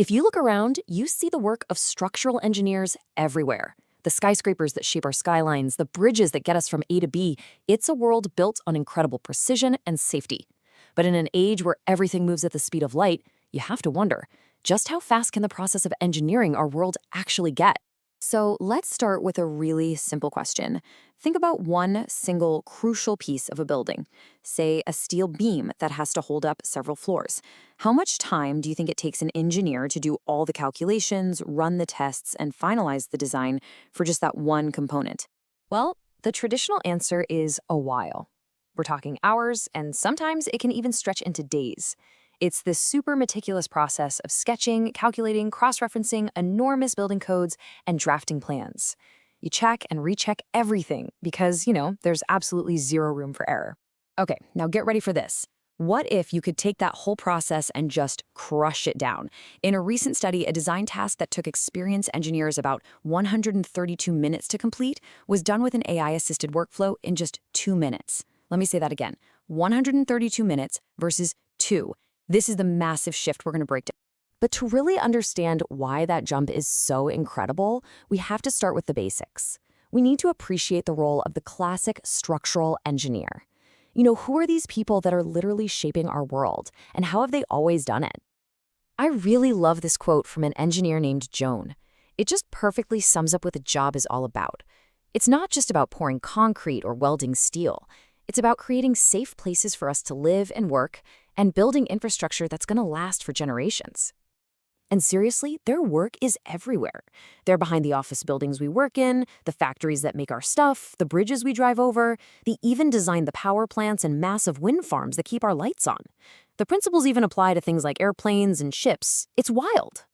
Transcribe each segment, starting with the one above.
If you look around, you see the work of structural engineers everywhere. The skyscrapers that shape our skylines, the bridges that get us from A to B, it's a world built on incredible precision and safety. But in an age where everything moves at the speed of light, you have to wonder, just how fast can the process of engineering our world actually get? So let's start with a really simple question. Think about one single crucial piece of a building, say a steel beam that has to hold up several floors. How much time do you think it takes an engineer to do all the calculations, run the tests, and finalize the design for just that one component? Well, the traditional answer is a while. We're talking hours, and sometimes it can even stretch into days. It's this super meticulous process of sketching, calculating, cross-referencing enormous building codes, and drafting plans. You check and recheck everything because, there's absolutely zero room for error. Okay, now get ready for this. What if you could take that whole process and just crush it down? In a recent study, a design task that took experienced engineers about 132 minutes to complete was done with an AI-assisted workflow in just 2 minutes. Let me say that again. 132 minutes versus 2. This is the massive shift we're going to break down. But to really understand why that jump is so incredible, we have to start with the basics. We need to appreciate the role of the classic structural engineer. Who are these people that are literally shaping our world, and how have they always done it? I really love this quote from an engineer named Joan. It just perfectly sums up what the job is all about. It's not just about pouring concrete or welding steel. It's about creating safe places for us to live and work, and building infrastructure that's going to last for generations. And seriously, their work is everywhere. They're behind the office buildings we work in, the factories that make our stuff, the bridges we drive over. They even design the power plants and massive wind farms that keep our lights on. The principles even apply to things like airplanes and ships. It's wild.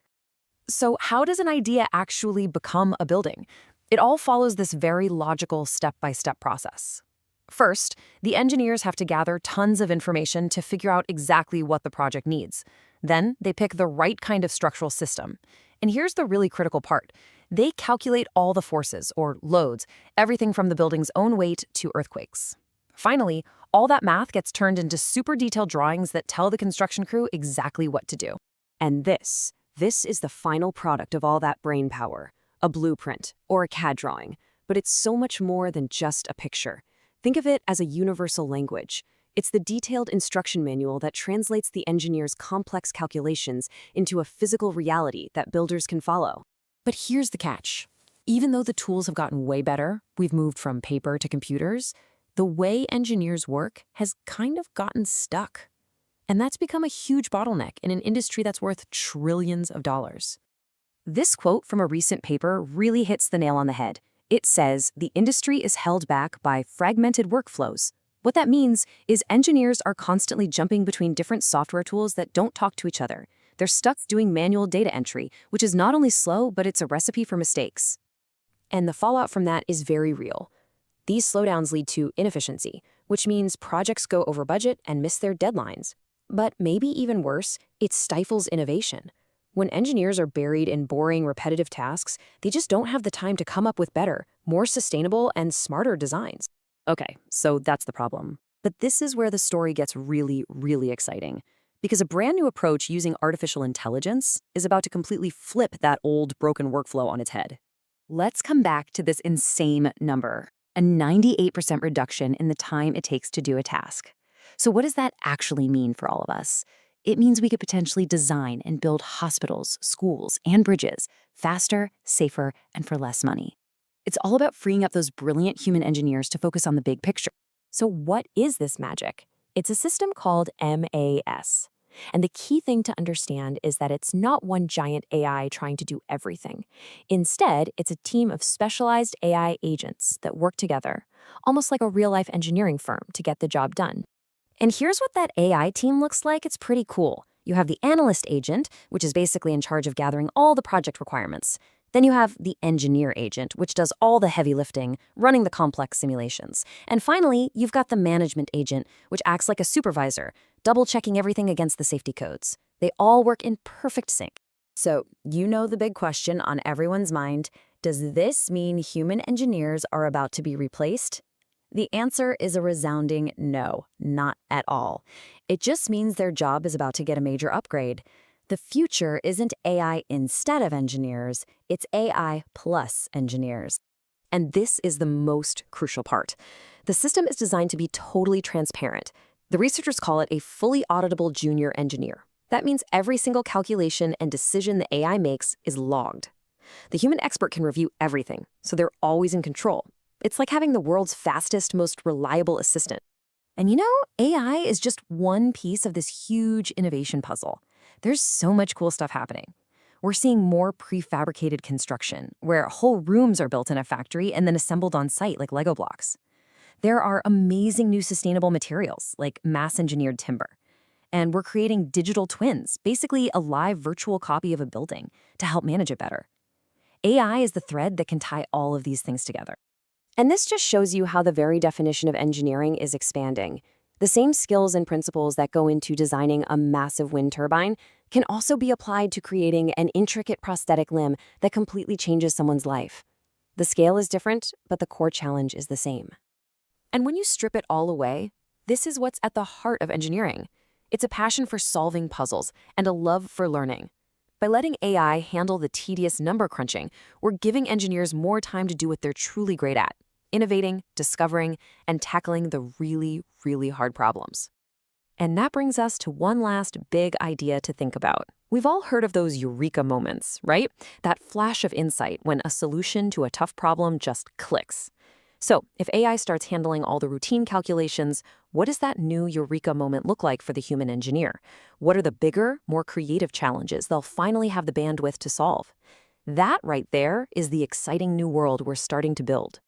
So how does an idea actually become a building? It all follows this very logical step-by-step process. First, the engineers have to gather tons of information to figure out exactly what the project needs. Then, they pick the right kind of structural system. And here's the really critical part. They calculate all the forces, or loads, everything from the building's own weight to earthquakes. Finally, all that math gets turned into super detailed drawings that tell the construction crew exactly what to do. And this is the final product of all that brain power, a blueprint or a CAD drawing. But it's so much more than just a picture. Think of it as a universal language. It's the detailed instruction manual that translates the engineer's complex calculations into a physical reality that builders can follow. But here's the catch. Even though the tools have gotten way better, we've moved from paper to computers, the way engineers work has kind of gotten stuck. And that's become a huge bottleneck in an industry that's worth trillions of dollars. This quote from a recent paper really hits the nail on the head. It says the industry is held back by fragmented workflows. What that means is engineers are constantly jumping between different software tools that don't talk to each other. They're stuck doing manual data entry, which is not only slow, but it's a recipe for mistakes. And the fallout from that is very real. These slowdowns lead to inefficiency, which means projects go over budget and miss their deadlines. But maybe even worse, it stifles innovation. When engineers are buried in boring, repetitive tasks, they just don't have the time to come up with better, more sustainable, and smarter designs. Okay, so that's the problem. But this is where the story gets really, really exciting. Because a brand new approach using artificial intelligence is about to completely flip that old, broken workflow on its head. Let's come back to this insane number, a 98% reduction in the time it takes to do a task. So what does that actually mean for all of us? It means we could potentially design and build hospitals, schools, and bridges faster, safer, and for less money. It's all about freeing up those brilliant human engineers to focus on the big picture. So what is this magic? It's a system called MAS. And the key thing to understand is that it's not one giant AI trying to do everything. Instead, it's a team of specialized AI agents that work together, almost like a real-life engineering firm, to get the job done. And here's what that AI team looks like. It's pretty cool. You have the Analyst agent, which is basically in charge of gathering all the project requirements. Then you have the engineer agent, which does all the heavy lifting, running the complex simulations. And finally, you've got the management agent, which acts like a supervisor, double-checking everything against the safety codes. They all work in perfect sync. So, the big question on everyone's mind, does this mean human engineers are about to be replaced? The answer is a resounding no, not at all. It just means their job is about to get a major upgrade. The future isn't AI instead of engineers, it's AI plus engineers. And this is the most crucial part. The system is designed to be totally transparent. The researchers call it a fully auditable junior engineer. That means every single calculation and decision the AI makes is logged. The human expert can review everything, so they're always in control. It's like having the world's fastest, most reliable assistant. And AI is just one piece of this huge innovation puzzle. There's so much cool stuff happening. We're seeing more prefabricated construction, where whole rooms are built in a factory and then assembled on site like Lego blocks. There are amazing new sustainable materials, like mass-engineered timber. And we're creating digital twins, basically a live virtual copy of a building, to help manage it better. AI is the thread that can tie all of these things together. And this just shows you how the very definition of engineering is expanding. The same skills and principles that go into designing a massive wind turbine can also be applied to creating an intricate prosthetic limb that completely changes someone's life. The scale is different, but the core challenge is the same. And when you strip it all away, this is what's at the heart of engineering. It's a passion for solving puzzles and a love for learning. By letting AI handle the tedious number crunching, we're giving engineers more time to do what they're truly great at: innovating, discovering, and tackling the really, really hard problems. And that brings us to one last big idea to think about. We've all heard of those eureka moments, right? That flash of insight when a solution to a tough problem just clicks. So, if AI starts handling all the routine calculations, what does that new eureka moment look like for the human engineer? What are the bigger, more creative challenges they'll finally have the bandwidth to solve? That right there is the exciting new world we're starting to build.